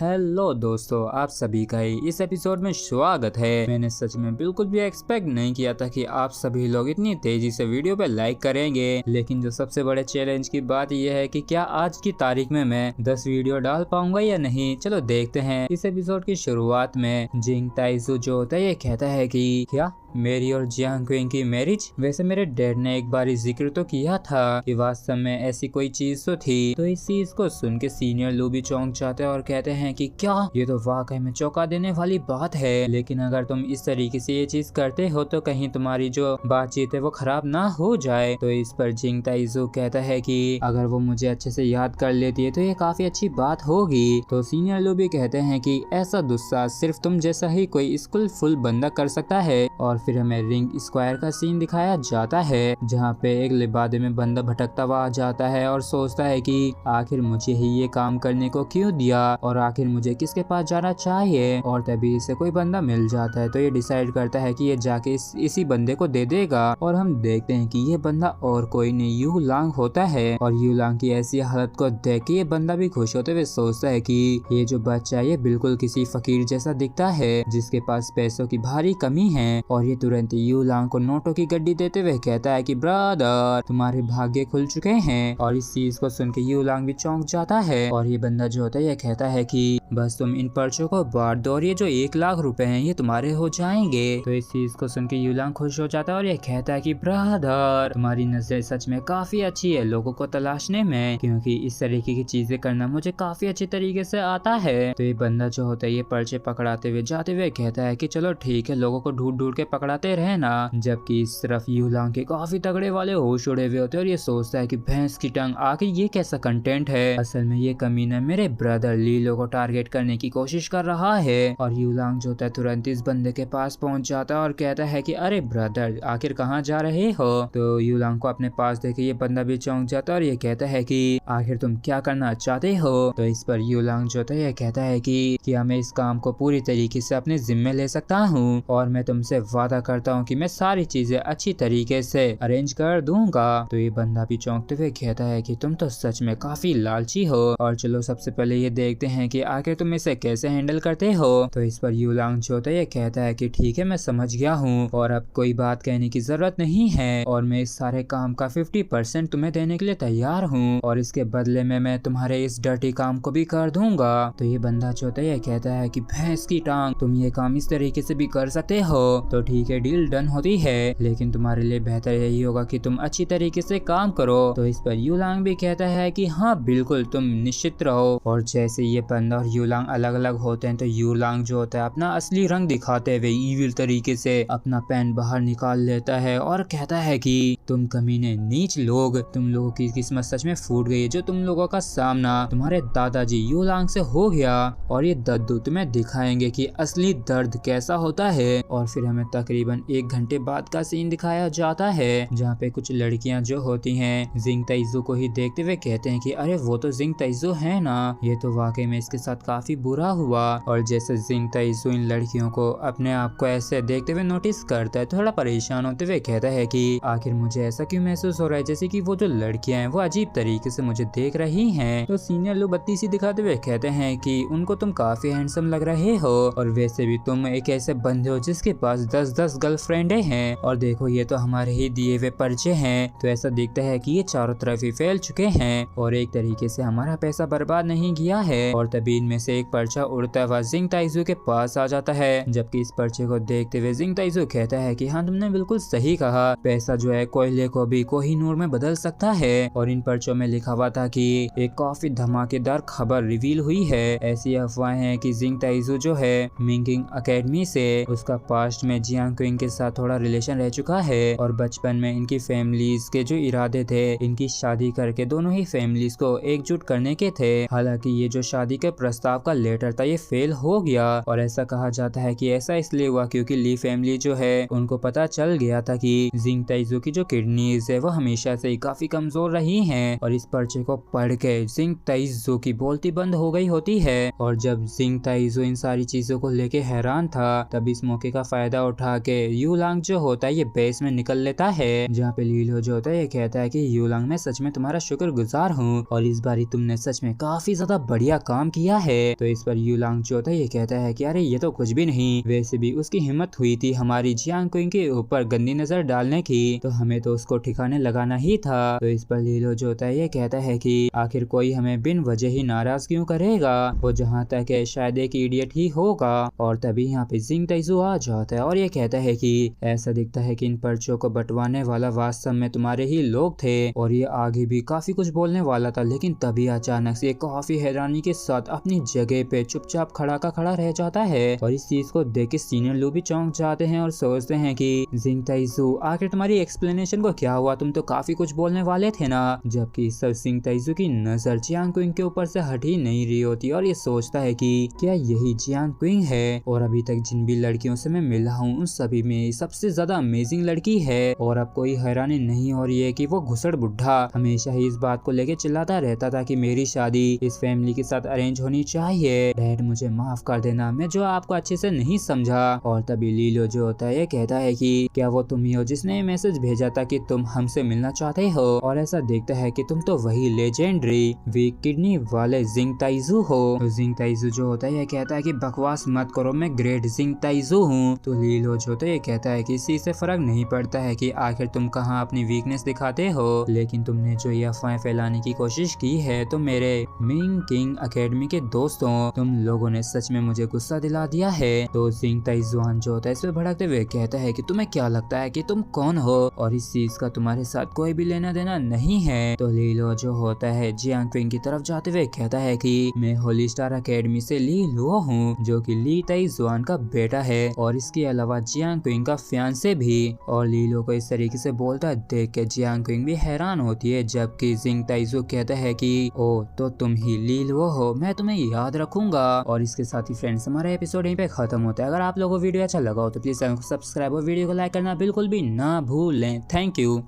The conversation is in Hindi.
हेलो दोस्तों, आप सभी का ही इस एपिसोड में स्वागत है। मैंने सच में बिल्कुल भी एक्सपेक्ट नहीं किया था कि आप सभी लोग इतनी तेजी से वीडियो पे लाइक करेंगे। लेकिन जो सबसे बड़े चैलेंज की बात यह है कि क्या आज की तारीख में मैं 10 वीडियो डाल पाऊंगा या नहीं। चलो देखते हैं। इस एपिसोड की शुरुआत में जिंग ताइजू जो होता है ये कहता है कि क्या मेरी और जियांग क्विंग की मैरिज। वैसे मेरे डैड ने एक बार जिक्र तो किया था कि वास्तव में ऐसी कोई चीज तो थी। तो इस चीज को सुन के सीनियर लू भी चौंक जाते हैं और कहते हैं कि क्या ये तो वाकई में चौंका देने वाली बात है। लेकिन अगर तुम इस तरीके से ये चीज करते हो तो कहीं तुम्हारी जो बातचीत है वो खराब ना हो जाए। तो इस पर जिंग ताइजू कहता है कि अगर वो मुझे अच्छे से याद कर लेती है तो ये काफी अच्छी बात होगी। तो सीनियर लू भी कहते हैं कि ऐसा दुस्सा सिर्फ तुम जैसा ही कोई स्कूल फुल बंदा कर सकता है। और फिर हमें रिंग स्क्वायर का सीन दिखाया जाता है जहाँ पे एक लिबादे में बंदा भटकता हुआ आ जाता है और सोचता है कि आखिर मुझे ही ये काम करने को क्यों दिया और आखिर मुझे किसके पास जाना चाहिए। और तभी इसे कोई बंदा मिल जाता है तो ये डिसाइड करता है कि ये जाके इसी बंदे को दे देगा। और हम देखते हैं कि ये बंदा और कोई नहीं यू लांग होता है। और यू लांग की ऐसी हालत को देख के ये बंदा भी खुश होते हुए सोचता है कि ये जो बच्चा है ये बिल्कुल किसी फकीर जैसा दिखता है जिसके पास पैसों की भारी कमी है। और ये तुरंत यू लांग को नोटों की गड्डी देते हुए कहता है कि ब्रदर तुम्हारे भाग्य खुल चुके हैं। और इस चीज को सुन के यू लांग भी चौंक जाता है। और ये बंदा जो होता है ये कहता है कि बस तुम इन पर्चों को बांट दो और ये जो 1 लाख रुपए हैं ये तुम्हारे हो जाएंगे। तो इस चीज को सुन के यू लांग खुश हो जाता है और ये कहता है कि ब्रदर तुम्हारी नजर सच में काफी अच्छी है लोगों को तलाशने में, क्योंकि इस तरीके की चीजें करना मुझे काफी अच्छी तरीके से आता है। तो ये बंदा जो होता है ये पर्चे पकड़ाते हुए जाते हुए कहता है कि चलो ठीक है लोगों को ढूंढ ढूंढ के पकड़ाते रहना। जबकि इस तरफ यू लांग के काफी तगड़े वाले होश उड़े हुए होते हैं और ये सोचता है कि भैंस की टंग आखिर ये कैसा कंटेंट है। असल में ये कमीना मेरे ब्रदर लीलो को टारगेट करने की कोशिश कर रहा है। और यू लांग जो होता है तुरंत इस बंदे के पास पहुंच जाता है और कहता है कि अरे ब्रदर आखिर कहाँ जा रहे हो। तो यू लांग को अपने पास देखे ये बंदा भी चौंक जाता है और ये कहता है कि आखिर तुम क्या करना चाहते हो। तो इस पर यू लांग जो होता है ये कहता है कि क्या मैं इस काम को पूरी तरीके से अपने जिम्मे ले सकता हूँ और मैं तुमसे वादा करता हूँ कि मैं सारी चीजें अच्छी तरीके से अरेंज कर दूंगा। तो ये बंदा भी चौंकते हुए कहता है कि तुम तो सच में काफी लालची हो। और चलो सबसे पहले ये देखते हैं कि आखिर तुम इसे कैसे हैंडल करते हो। तो इस पर यू लांग जो होता है ये कहता है कि ठीक है मैं समझ गया हूँ और अब कोई बात कहने की जरूरत नहीं है और मैं इस सारे काम का 50% तुम्हें देने के लिए तैयार हूँ और इसके बदले में मैं तुम्हारे इस डर्टी काम को भी कर दूंगा। तो ये बंदा जो होता है ये कहता है कि भैंस की टांग तुम ये काम इस तरीके से भी कर सकते हो तो ठीक है डील डन होती है, लेकिन तुम्हारे लिए बेहतर यही होगा कि तुम अच्छी तरीके से काम करो। तो इस पर यू लांग भी कहता है कि हाँ बिल्कुल तुम निश्चित रहो। और जैसे ये बंदा और यू लांग अलग अलग होते हैं तो यू लांग जो होता है अपना असली रंग दिखाते हुए ईविल तरीके से अपना पेन बाहर निकाल लेता है और कहता है कि तुम कमीने नीच लोग, तुम लोगों की किस्मत सच में फूट गई है। जो तुम लोगों का सामना तुम्हारे दादाजी यू लांग से हो गया और ये दद्दू तुम्हें दिखाएंगे कि असली दर्द कैसा होता है। और फिर हमें तकरीबन 1 घंटे बाद का सीन दिखाया जाता है जहाँ पे कुछ लड़कियां जो होती हैं जिंग ताइजू को ही देखते हुए कहते हैं कि अरे वो तो जिंग ताइजू है ना, ये तो वाकई में इसके साथ काफी बुरा हुआ। और जैसे जिंग ताइजू इन लड़कियों को अपने आप को ऐसे देखते हुए नोटिस करता है थोड़ा परेशान होते हुए कहता है कि आखिर मुझे ऐसा क्यों महसूस हो रहा है जैसे कि वो जो लड़कियां हैं वो अजीब तरीके से मुझे देख रही हैं। तो सीनियर लोग बत्ती सी दिखाते हुए कहते हैं कि उनको तुम काफी हैंडसम लग रहे हो और वैसे भी तुम एक ऐसे बंदे हो जिसके पास 10-10 गर्लफ्रेंडे हैं और देखो ये तो हमारे ही दिए हुए पर्चे हैं। तो ऐसा दिखता है कि ये चारों तरफ ही फैल चुके हैं और एक तरीके से हमारा पैसा बर्बाद नहीं किया है। और तभी इनमें से एक पर्चा उड़ता हुआ जिंग ताइजू के पास आ जाता है। जबकि इस पर्चे को देखते हुए जिंग ताइजू कहता है कि हाँ तुमने बिल्कुल सही कहा, पैसा जो है कोयले को भी कोहिनूर में बदल सकता है। और इन पर्चों में लिखा हुआ था कि एक काफी धमाकेदार खबर रिवील हुई है। ऐसी अफवाहें हैं कि जिंग ताइजू जो है मिंकिंग एकेडमी से उसका पास्ट में जियांग क्विंग के साथ थोड़ा रिलेशन रह चुका है और बचपन में इनकी फैमिलीज के जो इरादे थे इनकी शादी करके दोनों ही फैमिलीज को एकजुट करने के थे। हालांकि ये जो शादी के प्रस्ताव का लेटर था ये फेल हो गया और ऐसा कहा जाता है कि ऐसा इसलिए हुआ क्योंकि ली फैमिली जो है उनको पता चल गया था कि जिंग ताइजू की जो किडनीज है वो हमेशा से ही काफी कमजोर रही हैं। और इस पर्चे को पढ़ के जिंग ताइजू की बोलती बंद हो गई होती है। और जब जिंग ताइजू इन सारी चीजों को लेके हैरान था तब इस मौके का फायदा उठा के यू लांग जो होता है ये बेस में निकल लेता है जहाँ पे लीलो जो होता है ये कहता है कि यू लांग मैं सच में तुम्हारा शुक्रगुजार हूँ और इस बारी तुमने सच में काफी ज्यादा बढ़िया काम किया है। है। तो इस पर यूलांग जो होता है ये कहता है कि अरे ये तो कुछ भी नहीं, वैसे भी उसकी हिम्मत हुई थी हमारी जियांग क्विंग के ऊपर गंदी नजर डालने की, तो हमें तो उसको ठिकाने लगाना ही था। तो इस पर लीलो जो होता है ये कहता है कि आखिर कोई हमें बिन वजह ही नाराज क्यों करेगा, वो जहाँ तक है शायद एक इडियट ही होगा। और तभी यहाँ पे जिंग ताइजू आ जाता है और ये कहता है कि ऐसा दिखता है कि इन पर्चों को बंटवाने वाला वास्तव में तुम्हारे ही लोग थे। और ये आगे भी काफी कुछ बोलने वाला था, लेकिन तभी अचानक से काफी हैरानी के साथ अपनी जगह पे चुपचाप खड़ा का खड़ा रह जाता है। और इस चीज को देख के सीनियर लोग भी चौंक जाते हैं और सोचते हैं कि जिंग ताइजू आखिर तुम्हारी एक्सप्लेनेशन को क्या हुआ, तुम तो काफी कुछ बोलने वाले थे ना। जबकि सब जिंग ताइजू की नजर जियांग क्विंग के ऊपर से हट ही नहीं रही होती और ये सोचता है कि क्या यही जियांग क्विंग है, और अभी तक जिन भी लड़कियों से मैं मिला हूँ उन सभी में सबसे ज्यादा अमेजिंग लड़की है। और अब कोई हैरानी नहीं हो रही है कि वो घुसड़ बुढ़ा हमेशा ही इस बात को लेके चिल्लाता रहता था कि मेरी शादी इस फैमिली के साथ अरेंज होनी चाहिए। डैड मुझे माफ कर देना, मैं जो आपको अच्छे से नहीं समझा। और तभी लीलो जो होता है ये कहता है कि क्या वो तुम ही हो जिसने ये मैसेज भेजा था कि तुम हमसे मिलना चाहते हो, और ऐसा देखता है कि तुम तो वही लेजेंडरी वीक किडनी वाले जिंग ताइजू हो। तो जिंग ताइजू जो होता है ये कहता है कि बकवास मत करो, मैं ग्रेट जिंग ताइजू हूँ। तो लीलो जो होता है ये कहता है कि इसी से फर्क नहीं पड़ता है कि आखिर तुम कहाँ अपनी वीकनेस दिखाते हो, लेकिन तुमने जो ये अफवाहें फैलाने की कोशिश की है तो मेरे मिंग किंग एकेडमी के दोस्तों तुम लोगों ने सच में मुझे गुस्सा दिला दिया है। तो जिंग ताइजुआन जो होता है इस पे भड़कते हुए कहता है कि तुम्हें क्या लगता है कि तुम कौन हो, और इस चीज का तुम्हारे साथ कोई भी लेना देना नहीं है। तो लीलो जो होता है जियांग क्विंग की तरफ जाते हुए कहता है कि मैं होली स्टार एकेडमी से ली लुओ हूँ, जो कि ली ताइजुआन का बेटा है और इसके अलावा जियांग क्विंग का फियांसे भी। और लीलो को इस तरीके से बोलता देख के जियांग क्विंग भी हैरान होती है, जबकि जिंग ताइजू कहता है कि ओ तो तुम ही ली लुओ हो, मैं तुम्हें याद रखूंगा। और इसके साथ ही फ्रेंड्स हमारा एपिसोड यहीं पे खत्म होता है। अगर आप लोगों को वीडियो अच्छा लगा हो तो प्लीज चैनल को सब्सक्राइब और वीडियो को लाइक करना बिल्कुल भी ना भूलें। Thank you.